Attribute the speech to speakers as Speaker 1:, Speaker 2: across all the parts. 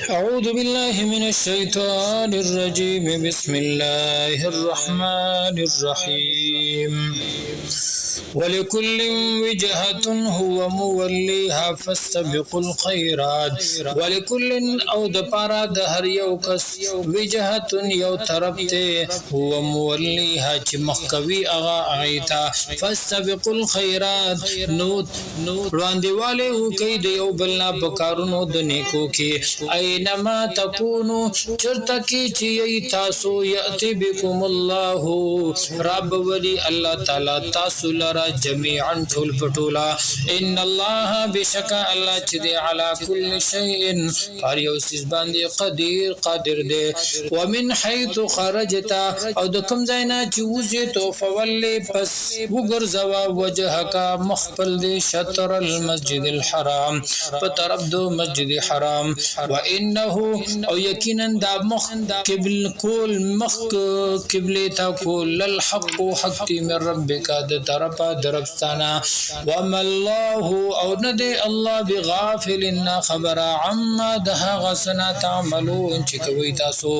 Speaker 1: أعوذ بالله من الشيطان الرجيم. بسم الله الرحمن الرحيم. ولكل وجهة هو موليها فاستبقوا الخيرات. ولكل او دپارا د هر یو کس وجهة یو طرف ته هو موليها چې مخکوي اغا اغیتا فاستبقوا الخيرات نو وړاندېواله وکي د یو بلنا په کارونو د نیکو کې اينما تکونو چرته کې چې تاسو یاتي بكم الله رب ولي الله تعالی تاسو لرا جميعا ټول پټولا ان الله بشک الله چې دی علی کل شیء هر یو سیز باندې قادر دی ومن حيث خرجت او د کوم ځای نه چې وځي تو فولي پس وګرځوا وجهک مخبل دی شطر المسجد الحرام په طرف د مسجد حرام وانه او یقینا دا مخ قبل کول مخ قبله تا کول الحق حق من ربک د طرفا دربستانا وما الله او ندي الله بغافل خبر عما ده غسنا تعملون چې کوي تاسو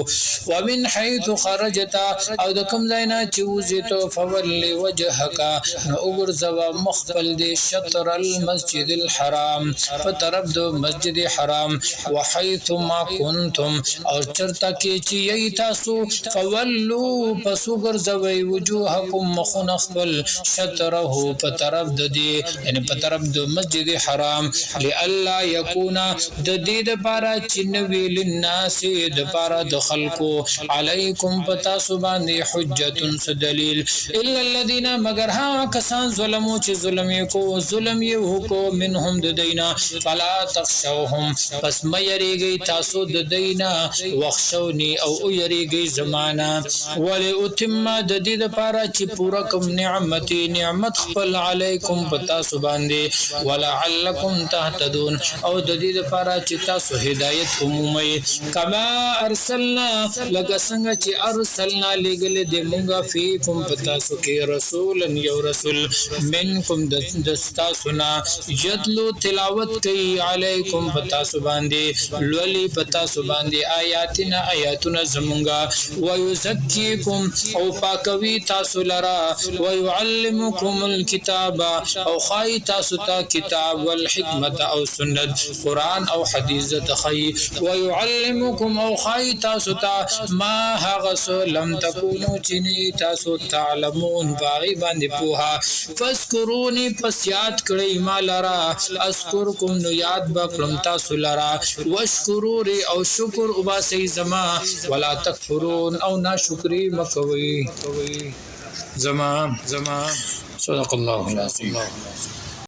Speaker 1: ومن حيث خرجت او د کوم ځاینا چې وزیتو فول وجهك نو وګرځوا مخبل دي شطر المسجد الحرام په طرف د مسجد حرام وحيث ما كنتم او چرته کې چې تاسو فولوا پس وګرځوي وجوهكم مخنخبل شطره په طرف د دې یعنی په طرف د مسجد حرام لالا یکونا د دې د پاره چې نوی للناس د پاره د خلقو علیکم پتا سبحان حجت دلیل الا الذين مگر ها کسان ظلمو چې ظلم یې کو منهم د دینا فلا تخشوهم پس مېریږي تاسو د دینا وخښونی او یریږي زمانہ ول اتم د دې د پاره چې پورا کوم نعمت خپل علیکم پتا سبحانه ولعلکم تهتدون او د دې لپاره چې تاسو هدایت عمومي کما ارسلنا لکه څنګه چې ارسلنا لګل دې مونږه فیکم پتا سو کې رسول یو رسول منکم د تاسونا یتلو تلاوت کوي علیکم پتا سبحانه لولي پتا سبحانه آیاتنا زمونږه ويزکیکم او پاکوي تاسو لرا ويعلمكم الكتاب او خای تاسو ته کتاب والحکمت او سنت قران او حدیث تخی ويعلمكم او خای تاسو ته ما هغه لم تكونوا چنی تاسو تعلمون باغی باندې پوها فذكروني پس یاد کړئ ما لرا اذكركم نو یاد بکړم تاسو لرا واشکروا او شکر وباسئ زما ولا تکفرون او ناشکری مکوئ زما صدق الله العظيم.